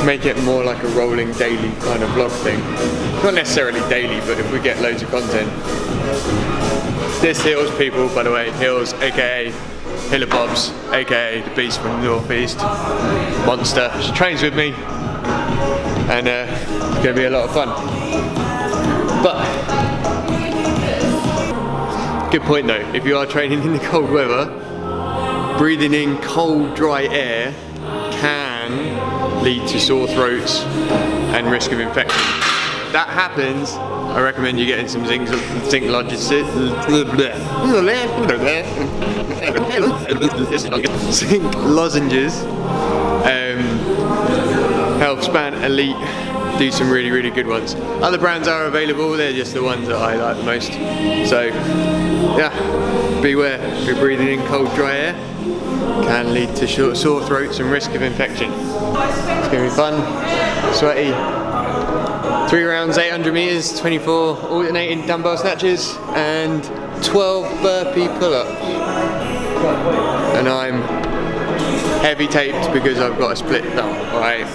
make it more like a rolling daily kind of vlog thing. Not necessarily daily, but if we get loads of content. This Hills people, by the way, Hills, aka Hilla Bobs, aka the Beast from the Northeast, Monster. She trains with me, and it's gonna be a lot of fun. But good point though, if you are training in the cold weather, breathing in cold, dry air can lead to sore throats and risk of infection. That happens, I recommend you getting some zinc lozenges. Healthspan Elite do some really good ones. Other brands are available, they're just the ones that I like the most. So yeah, beware, if you're breathing in cold, dry air, can lead to sore throats and risk of infection. It's gonna be fun, sweaty. 3 rounds, 800 meters, 24 alternating dumbbell snatches, and 12 burpee pull-ups. And I'm heavy taped because I've got a split thumb, right?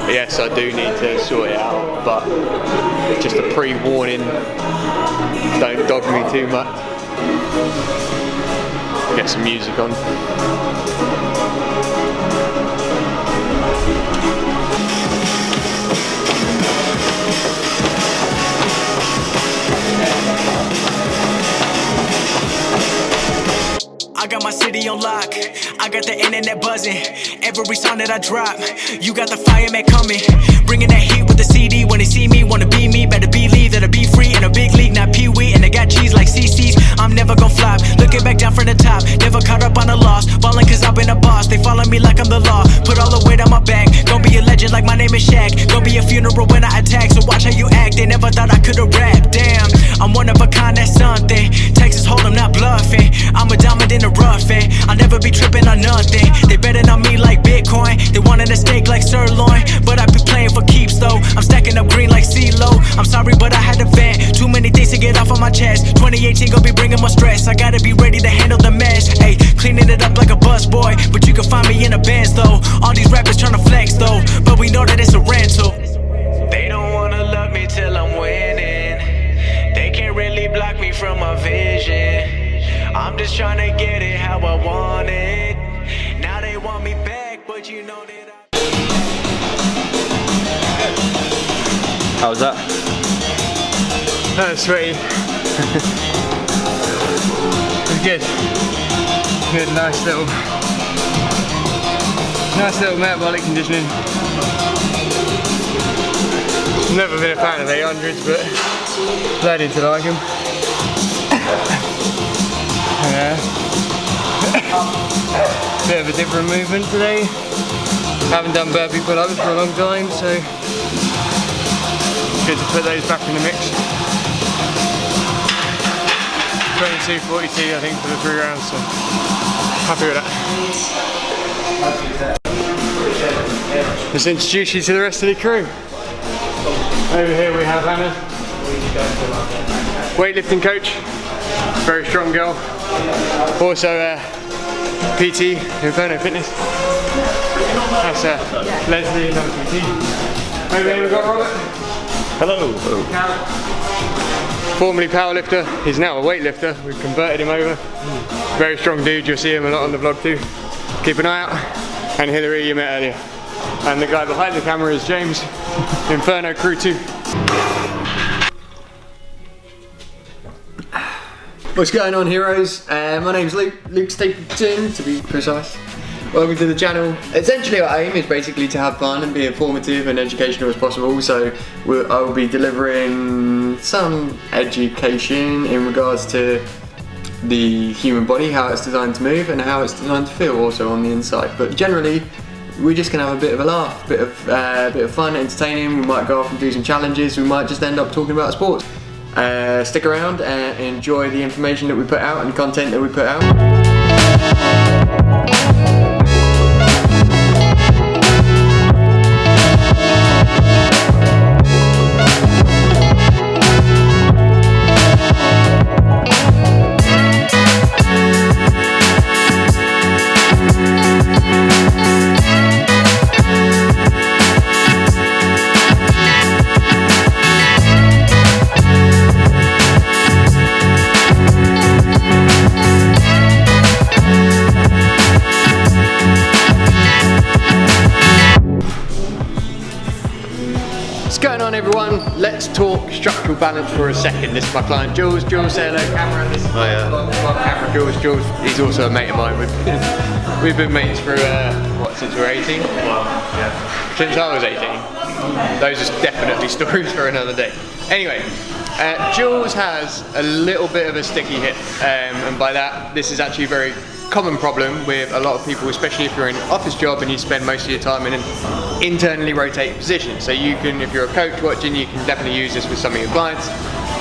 Yes, I do need to sort it out, but just a pre-warning, don't dog me too much. Get some music on. I got my city on lock, I got the internet buzzing. Every song that I drop, you got the fireman coming. Bringing that heat with the CD. When they see me, wanna be me. Better believe that I be free in a big league, not pee-wee. And I got cheese like CC's, I'm never gon' flop. Looking back down from the top, never caught up on a loss. Ballin' cause I've been a boss, they follow me like I'm the law. Put all the weight on my back, gon' be a legend like my name is Shaq. Gon' be a funeral when I attack, so watch how you act. They never thought I could've rapped, damn. I'm one of a kind, that's something. Texas Hold'em, not bluffing. I'm a diamond in the rough, and I'll never be tripping on nothing. They betting on me like Bitcoin, they wanted a steak like sirloin, but I be playing for keeps though. I'm stacking up green like CeeLo. I'm sorry, but I had to vent. Too many things to get off of my chest. 2018 gon' be bringing more stress. I gotta be ready to handle the mess. Hey, cleaning it up like a bus boy, but you can find me in a Benz though. All these rappers tryna flex though, but we know that it's a rental. They don't wanna love me till I'm winning. They can't really block me from my vision. I'm just trying to get it how I want it. Now they want me back, but you know that How was that? That was sweaty. It was good. Good, nice little metabolic conditioning. Never been a fan of 800s, but learning to like them. Bit of a different movement today. Haven't done burpee pull-ups for a long time, so good to put those back in the mix. 22:42 I think for the 3 rounds, so happy with that. Let's introduce you to the rest of the crew. Over here we have Anna, weightlifting coach, very strong girl. Also PT, Inferno Fitness. That's Leslie, another PT. Over here we've got Robert. Hello. Formerly powerlifter, he's now a weightlifter. We've converted him over. Very strong dude, you'll see him a lot on the vlog too. Keep an eye out. And Hillary you met earlier. And the guy behind the camera is James, Inferno Crew 2. What's going on, heroes? My name's Luke Stapleton, to be precise. Welcome to the channel. Essentially our aim is basically to have fun and be informative and educational as possible, so I will be delivering some education in regards to the human body, how it's designed to move and how it's designed to feel also on the inside. But generally, we're just going to have a bit of a laugh, bit of fun, entertaining. We might go off and do some challenges, we might just end up talking about sports. Stick around and enjoy the information that we put out and content that we put out. on everyone, let's talk structural balance for a second. This is my client Jules. Jules, say hello camera. This is my camera Jules. He's also a mate of mine. We've been mates for, since we were 18? Well, yeah. Since I was 18. Those are definitely stories for another day. Anyway, Jules has a little bit of a sticky hip, and by that, this is actually a very common problem with a lot of people, especially if you're in an office job and you spend most of your time in an internally rotating position. So you can, if you're a coach watching, you can definitely use this with some of your clients.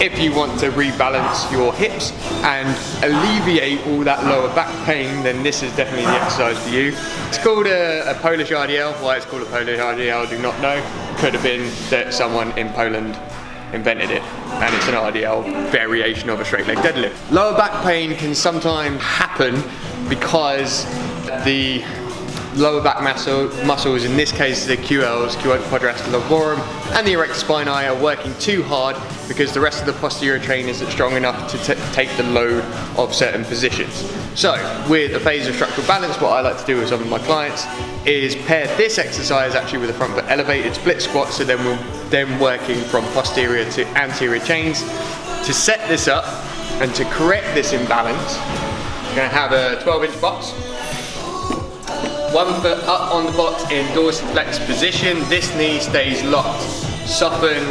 If you want to rebalance your hips and alleviate all that lower back pain, then this is definitely the exercise for you. It's called a Polish RDL. Why it's called a Polish RDL, I do not know. Could have been that someone in Poland invented it, and it's an RDL variation of a straight leg deadlift. Lower back pain can sometimes happen because the lower back muscles, in this case the QLs, quadratus lumborum, and the erector spinae are working too hard because the rest of the posterior chain isn't strong enough to take the load of certain positions. So with a phase of structural balance, what I like to do with some of my clients is pair this exercise actually with a front foot elevated split squat, so then we're working from posterior to anterior chains. To set this up and to correct this imbalance, you're going to have a 12-inch box. One foot up on the box in dorsiflex position. This knee stays locked. Soften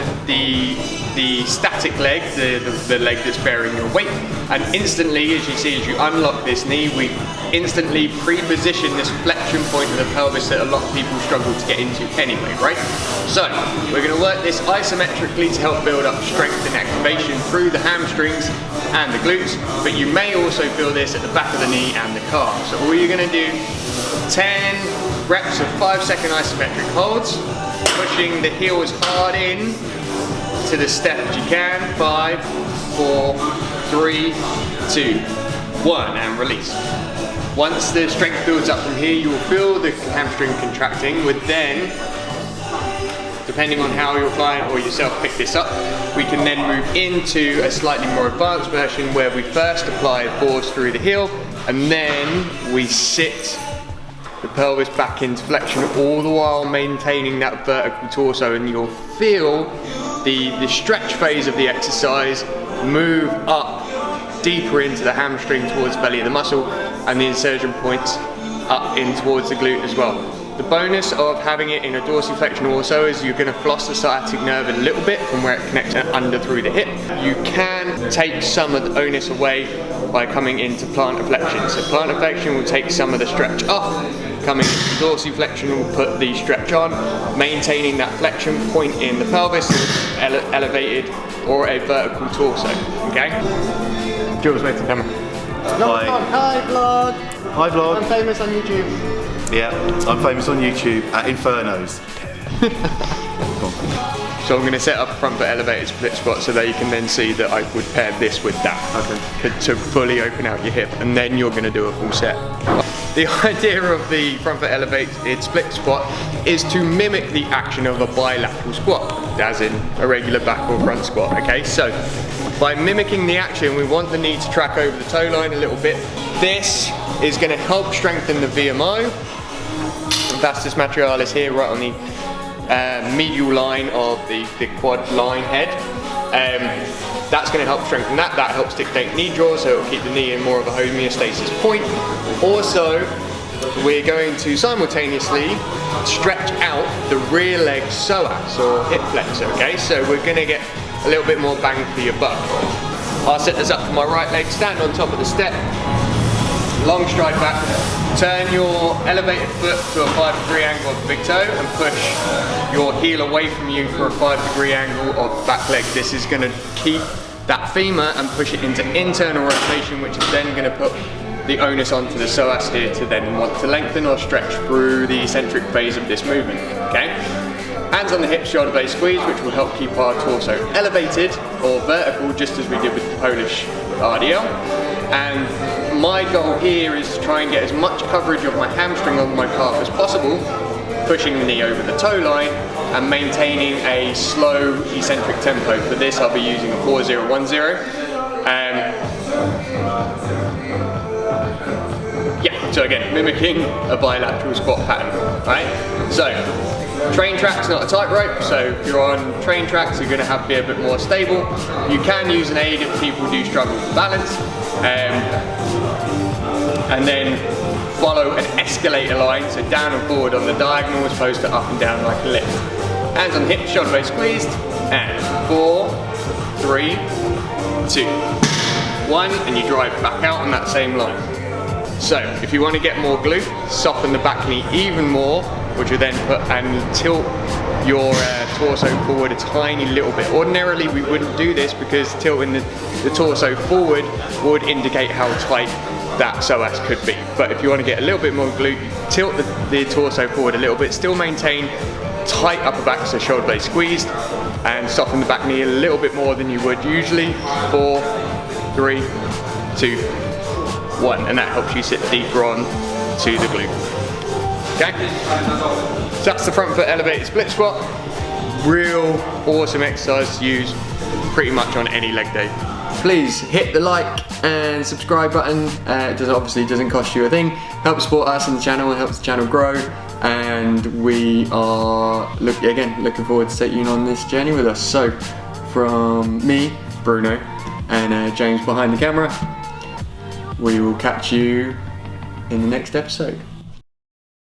the static leg, the leg that's bearing your weight, and instantly, as you see, as you unlock this knee, we instantly pre-position this flexion point of the pelvis that a lot of people struggle to get into anyway, right? So we're going to work this isometrically to help build up strength and activation through the hamstrings and the glutes, but you may also feel this at the back of the knee and the calf. So all you're going to do, 10 reps of 5-second isometric holds, pushing the heel as hard in to the step as you can. 5, 4, 3, 2, 1, and release. Once the strength builds up from here, you will feel the hamstring contracting, with then, depending on how your client or yourself pick this up, we can then move into a slightly more advanced version where we first apply force through the heel, and then we sit the pelvis back into flexion, all the while maintaining that vertical torso, and you'll feel the stretch phase of the exercise move up deeper into the hamstring towards the belly of the muscle, and the insertion points up in towards the glute as well. The bonus of having it in a dorsiflexion also is you're going to floss the sciatic nerve a little bit from where it connects under through the hip. You can take some of the onus away by coming into plantar flexion. So plantar flexion will take some of the stretch off. Coming into dorsiflexion will put the stretch on, maintaining that flexion point in the pelvis, elevated or a vertical torso. Okay? Jules, wait to the camera. Hi vlog. Hi vlog. I'm famous on YouTube. Yeah, I'm famous on YouTube at Infernos. So I'm going to set up a front foot elevated split squat so that you can then see that I would pair this with that. Okay. To fully open out your hip, and then you're going to do a full set. The idea of the front foot elevated split squat is to mimic the action of a bilateral squat, as in a regular back or front squat, okay? So by mimicking the action, we want the knee to track over the toe line a little bit. This is going to help strengthen the VMO. Vastus materialis here, right on the medial line of the quad line head. That's going to help strengthen that. That helps dictate knee draw, so it will keep the knee in more of a homeostasis point. Also, we're going to simultaneously stretch out the rear leg psoas or hip flexor, okay? So we're going to get a little bit more bang for your buck. I'll set this up for my right leg, stand on top of the step, long stride back, turn your elevated foot to a 5-degree angle of the big toe and push your heel away from you for a 5-degree angle of the back leg. This is going to keep that femur and push it into internal rotation, which is then going to put the onus onto the psoas here to then want to lengthen or stretch through the eccentric phase of this movement, okay? Hands on the hips, shoulder blade squeeze, which will help keep our torso elevated or vertical, just as we did with the Polish RDL. And my goal here is to try and get as much coverage of my hamstring on my calf as possible, pushing the knee over the toe line and maintaining a slow eccentric tempo. For this I'll be using a 4010. Yeah, so again, mimicking a bilateral squat pattern, right? So, Train track's not a tightrope, so if you're on train tracks, you're going to have to be a bit more stable. You can use an aid if people do struggle with balance. And then follow an escalator line, so down and forward on the diagonal as opposed to up and down like a lift. Hands on hips, shoulder blades squeezed, and 4, 3, 2, 1, and you drive back out on that same line. So if you want to get more glute, soften the back knee even more, which will then put and tilt your torso forward a tiny little bit. Ordinarily we wouldn't do this because tilting the torso forward would indicate how tight that psoas could be. But if you want to get a little bit more glute, tilt the torso forward a little bit, still maintain tight upper back, so shoulder blade squeezed, and soften the back knee a little bit more than you would usually. 4, 3, 2, 1, and that helps you sit deeper on to the glute. Okay, so that's the front foot elevated split squat. Real awesome exercise to use pretty much on any leg day. Please hit the like and subscribe button. It obviously doesn't cost you a thing. Helps support us and the channel and helps the channel grow. And we are looking forward to taking you on this journey with us. So from me, Bruno, and James behind the camera, we will catch you in the next episode.